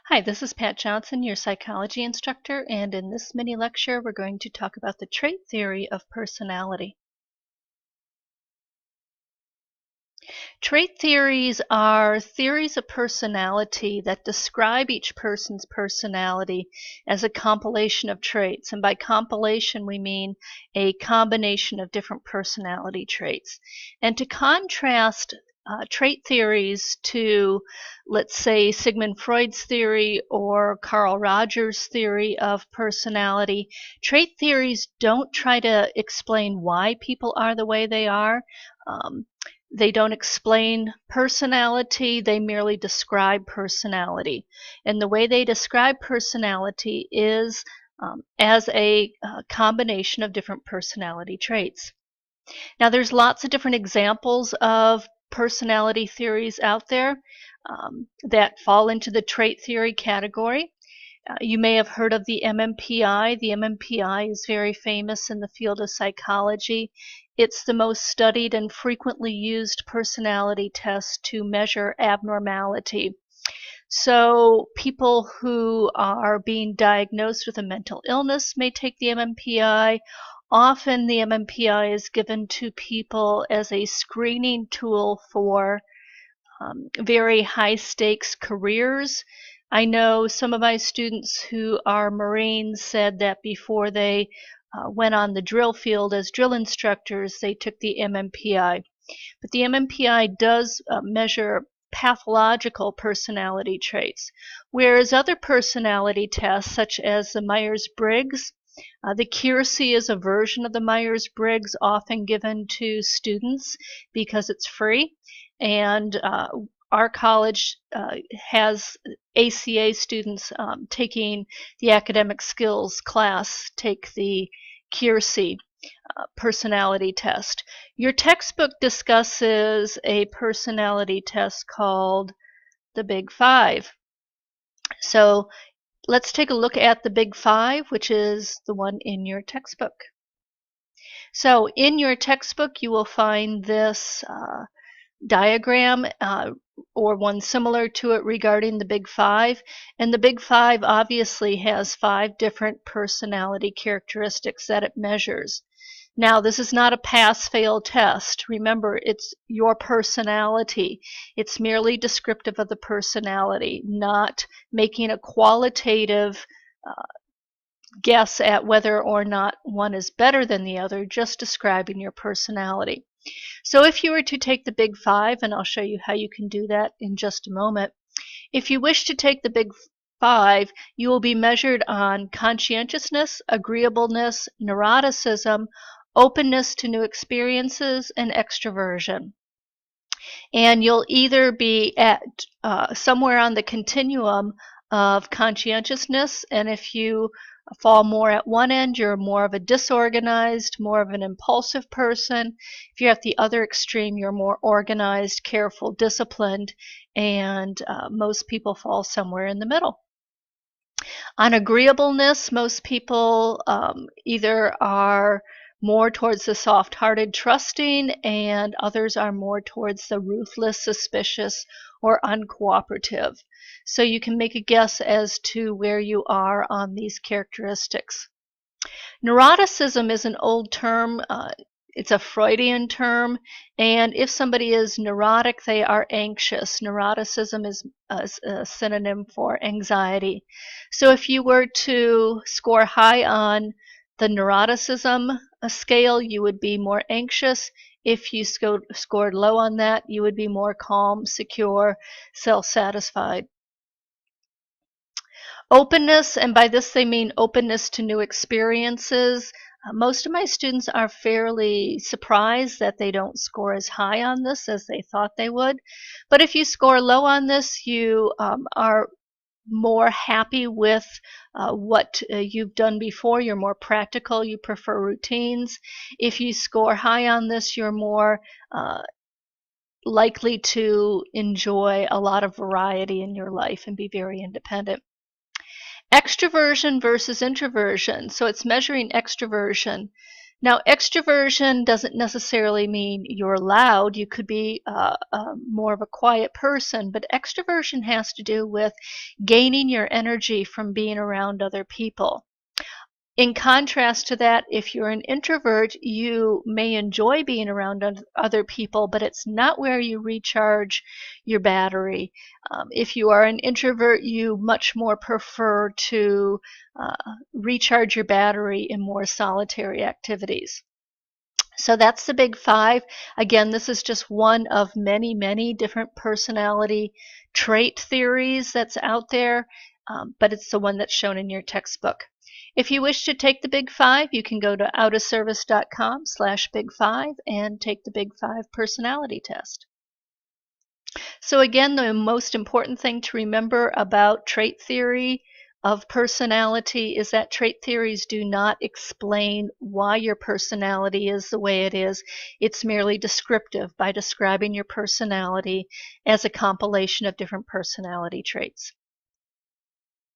Hi, this is Pat Johnson, your psychology instructor, and in this mini lecture we're going to talk about the trait theory of personality. Trait theories are theories of personality that describe each person's personality as a compilation of traits, and by compilation we mean a combination of different personality traits. And to contrast trait theories to, let's say, Sigmund Freud's theory or Carl Rogers' theory of personality, trait theories don't try to explain why people are the way they are. They don't explain personality, they merely describe personality. And the way they describe personality is as a combination of different personality traits. Now, there's lots of different examples of personality theories out there that fall into the trait theory category. You may have heard of the MMPI. The MMPI is very famous in the field of psychology. It's the most studied and frequently used personality test to measure abnormality. So people who are being diagnosed with a mental illness may take the MMPI. Often the MMPI is given to people as a screening tool for very high stakes careers. I know some of my students who are Marines said that before they went on the drill field as drill instructors, they took the MMPI. But the MMPI does measure pathological personality traits, whereas other personality tests, such as the Myers-Briggs, the Keirsey is a version of the Myers-Briggs often given to students because it's free, and our college has ACA students taking the academic skills class take the Keirsey personality test. Your textbook discusses a personality test called the Big Five. So let's take a look at the Big Five, which is the one in your textbook. So in your textbook you will find this diagram or one similar to it regarding the Big Five. And the Big Five obviously has 5 different personality characteristics that it measures. Now, this is not a pass-fail test. Remember, it's your personality. It's merely descriptive of the personality, not making a qualitative guess at whether or not one is better than the other, just describing your personality. So if you were to take the Big Five, and I'll show you how you can do that in just a moment, if you wish to take the Big Five, you will be measured on conscientiousness, agreeableness, neuroticism, openness to new experiences, and extroversion. And you'll either be at somewhere on the continuum of conscientiousness, and if you fall more at one end, you're more of a disorganized, more of an impulsive person. If you're at the other extreme, you're more organized, careful, disciplined, and most people fall somewhere in the middle. On agreeableness, most people either are more towards the soft-hearted, trusting, and others are more towards the ruthless, suspicious, or uncooperative. So you can make a guess as to where you are on these characteristics. Neuroticism is an old term. It's a Freudian term, and if somebody is neurotic, they are anxious. Neuroticism is a synonym for anxiety. So if you were to score high on the neuroticism scale, you would be more anxious. If you scored low on that, you would be more calm, secure, self-satisfied. Openness, and by this they mean openness to new experiences. Most of my students are fairly surprised that they don't score as high on this as they thought they would. But if you score low on this, you are more happy with what you've done before. You're more practical. You prefer routines. If you score high on this, you're more likely to enjoy a lot of variety in your life and be very independent. Extroversion versus introversion. So it's measuring extroversion. Now, extroversion doesn't necessarily mean you're loud. You could be more of a quiet person, but extroversion has to do with gaining your energy from being around other people. In contrast to that, if you're an introvert, you may enjoy being around other people, but it's not where you recharge your battery. If you are an introvert, you much more prefer to recharge your battery in more solitary activities. So that's the big five. Again, this is just one of many, many different personality trait theories that's out there, but it's the one that's shown in your textbook. If you wish to take the big five, you can go to outofservice.com/big5 and take the big five personality test. So again, the most important thing to remember about trait theory of personality is that trait theories do not explain why your personality is the way it is. It's merely descriptive by describing your personality as a compilation of different personality traits.